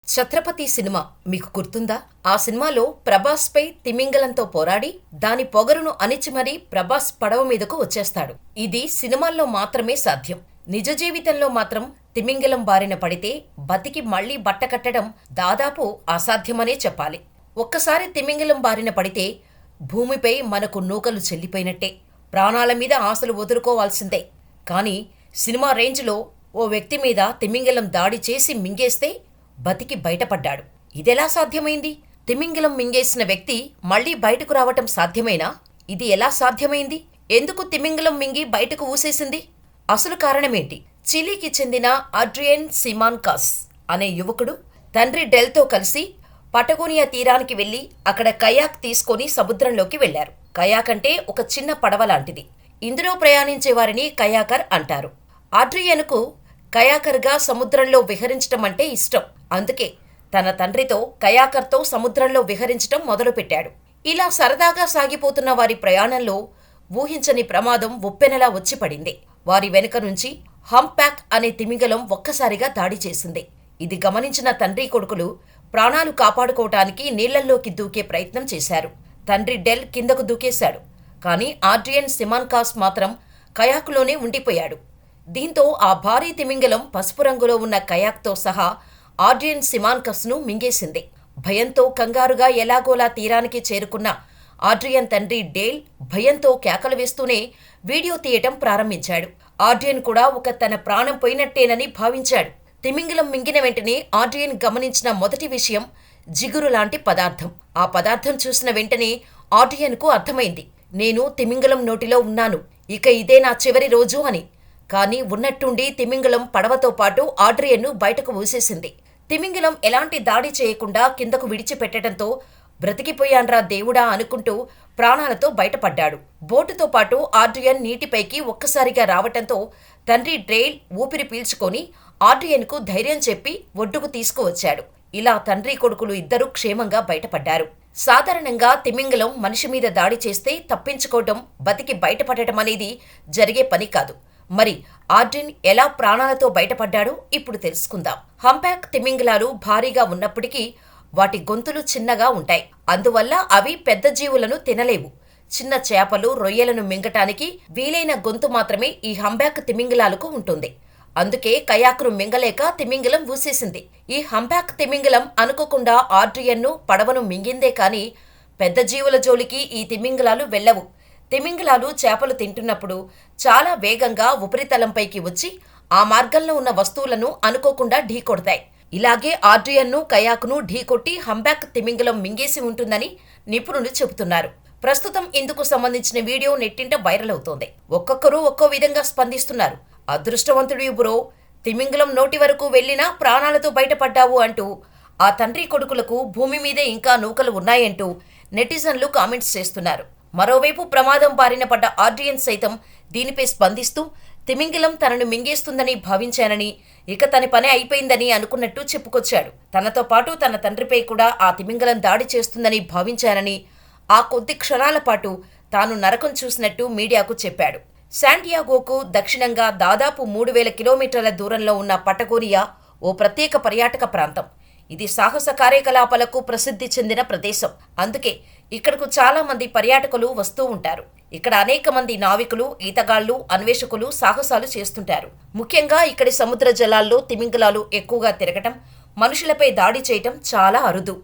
Chhatrapati cinema మీకు గుర్తుందా? ఆ సినిమాలో ప్రభాస్ పై తిమింగలంతో పోరాడి దాని పొగరును అణిచి మరీ ప్రభాస్ పడవ మీదకు వచ్చేస్తాడు. ఇది సినిమాల్లో మాత్రమే సాధ్యం. నిజ జీవితంలో మాత్రం తిమింగలం బారిన పడితే బతికి మళ్లీ బట్టకట్టడం దాదాపు అసాధ్యమనే చెప్పాలి. ఒక్కసారి తిమింగలం బారిన పడితే భూమిపై మనకు నూకలు చెల్లిపోయినట్టే. ప్రాణాల మీద ఆశలు వదులుకోవాల్సిందే. కానీ సినిమా రేంజ్లో ఓ వ్యక్తి మీద తిమింగలం దాడి చేసి మింగేస్తే బతికి బయటపడ్డాడు. ఇదెలా సాధ్యమైంది? తిమింగలం మింగేసిన వ్యక్తి మళ్లీ బయటకు రావటం సాధ్యమేనా? ఇది ఎలా సాధ్యమైంది? ఎందుకు తిమింగలం మింగి బయటకు ఊసేసింది? అసలు కారణమేంటి? చిలీకి చెందిన అడ్రియన్ సిమాన్కాస్ అనే యువకుడు తండ్రి డెల్తో కలిసి పటగోనియా తీరానికి వెళ్లి అక్కడ కయాక్ తీసుకొని సముద్రంలోకి వెళ్లారు. కయాక్ అంటే ఒక చిన్న పడవ లాంటిది. ఇందులో ప్రయాణించే వారిని కయాకర్ అంటారు. ఆడ్రియన్కు కయాకర్గా సముద్రంలో విహరించటం అంటే ఇష్టం. అందుకే తన తండ్రితో కయాకర్తో సముద్రంలో విహరించటం మొదలుపెట్టాడు. ఇలా సరదాగా సాగిపోతున్న వారి ప్రయాణంలో ఊహించని ప్రమాదం ఉప్పెనలా వచ్చి పడింది. వారి వెనుక నుంచి హంప్యాక్ అనే తిమింగలం ఒక్కసారిగా దాడి చేసింది. ఇది గమనించిన తండ్రి కొడుకులు ప్రాణాలు కాపాడుకోవటానికి నీళ్లల్లోకి దూకే ప్రయత్నం చేశారు. తండ్రి డెల్ కిందకు దూకేశాడు. కానీ ఆడ్రియన్ సిమాన్కాస్ మాత్రం కయాకులోనే ఉండిపోయాడు. దీంతో ఆ భారీ తిమింగలం పసుపు రంగులో ఉన్న కయాక్తో సహా ఆడ్రియన్ సిమాన్కస్ను మింగేసింది. భయంతో కంగారుగా ఎలాగోలా తీరానికి చేరుకున్న ఆడ్రియన్ తండ్రి డేల్ భయంతో కేకలు వేస్తూనే వీడియో తీయటం ప్రారంభించాడు. ఆడ్రియన్ కూడా ఒక తన ప్రాణం పోయినట్టేనని భావించాడు. తిమింగలం మింగిన వెంటనే ఆడ్రియన్ గమనించిన మొదటి విషయం జిగురు లాంటి పదార్థం. ఆ పదార్థం చూసిన వెంటనే ఆడ్రియన్కు అర్థమైంది, నేను తిమింగలం నోటిలో ఉన్నాను, ఇక ఇదే నా చివరి రోజు అని. కానీ ఉన్నట్టుండి తిమింగలం పడవతో పాటు ఆడ్రియన్ను బయటకు ఊసేసింది. తిమింగలం ఎలాంటి దాడి చేయకుండా కిందకు విడిచిపెట్టడంతో బ్రతికిపోయాన్రా దేవుడా అనుకుంటూ ప్రాణాలతో బయటపడ్డాడు. బోటుతో పాటు ఆడ్రియన్ నీటిపైకి ఒక్కసారిగా రావటంతో తండ్రి డ్రెయిల్ ఊపిరి పీల్చుకొని ఆడ్రియన్కు ధైర్యం చెప్పి ఒడ్డుకు తీసుకువచ్చాడు. ఇలా తండ్రి కొడుకులు ఇద్దరూ క్షేమంగా బయటపడ్డారు. సాధారణంగా తిమింగలం మనిషి మీద దాడి చేస్తే తప్పించుకోవటం, బతికి బయటపడటం అనేది జరిగే పని కాదు. మరి ఆడ్రియన్ ఎలా ప్రాణాలతో బయటపడ్డాడో ఇప్పుడు తెలుసుకుందాం. హంప్యాక్ తిమింగలాలు భారీగా ఉన్నప్పటికీ వాటి గొంతులు చిన్నగా ఉంటాయి. అందువల్ల అవి పెద్ద జీవులను తినలేవు. చిన్న చేపలు, రొయ్యలను మింగటానికి వీలైన గొంతు మాత్రమే ఈ హంప్యాక్ తిమింగలాలకు ఉంటుంది. అందుకే కయాకును మింగలేక తిమింగలం ఊసేసింది. ఈ హంప్యాక్ తిమింగలం అనుకోకుండా ఆడ్రియన్ను, పడవను మింగిందే కాని పెద్ద జీవుల జోలికి ఈ తిమింగలాలు వెళ్లవు. తిమింగలాలు చేపలు తింటున్నప్పుడు చాలా వేగంగా ఉపరితలంపైకి వచ్చి ఆ మార్గంలో ఉన్న వస్తువులను అనుకోకుండా ఢీకొడతాయి. ఇలాగే ఆడ్రియన్ను, కయాకును ఢీకొట్టి హంప్యాక్ తిమింగలం మింగేసి ఉంటుందని నిపుణులు చెబుతున్నారు. ప్రస్తుతం ఇందుకు సంబంధించిన వీడియో నెట్టింట వైరల్ అవుతోంది. ఒక్కొక్కరు ఒక్కో విధంగా స్పందిస్తున్నారు. అదృష్టవంతుడి బ్రో, తిమింగలం నోటి వరకు వెళ్లినా ప్రాణాలతో బయటపడ్డావు అంటూ ఆ తండ్రి కొడుకులకు భూమి మీదే ఇంకా నూకలు ఉన్నాయంటూ నెటిజన్లు కామెంట్స్ చేస్తున్నారు. మరోవైపు ప్రమాదం బారిన పడ్డ ఆడ్రియన్ సైతం దీనిపై స్పందిస్తూ తిమింగలం తనను మింగేస్తుందని భావించానని, ఇక తన పని అయిపోయిందని అనుకున్నట్టు చెప్పుకొచ్చాడు. తనతో పాటు తన తండ్రిపై కూడా ఆ తిమింగలం దాడి చేస్తుందని భావించానని, ఆ కొద్ది క్షణాల పాటు తాను నరకం చూసినట్టు మీడియాకు చెప్పాడు. శాంటియాగోకు దక్షిణంగా దాదాపు 3000 కిలోమీటర్ల దూరంలో ఉన్న పటగోనియా ఓ ప్రత్యేక పర్యాటక ప్రాంతం. ఇది సాహస కార్యకలాపాలకు ప్రసిద్ధి చెందిన ప్రదేశం. అందుకే ఇక్కడకు చాలా మంది పర్యాటకులు వస్తూ ఉంటారు. ఇక్కడ అనేక మంది నావికులు, ఈతగాళ్లు, అన్వేషకులు సాహసాలు చేస్తుంటారు. ముఖ్యంగా ఇక్కడి సముద్ర జలాల్లో తిమింగలాలు ఎక్కువగా తిరగటం, మనుషులపై దాడి చేయటం చాలా అరుదు.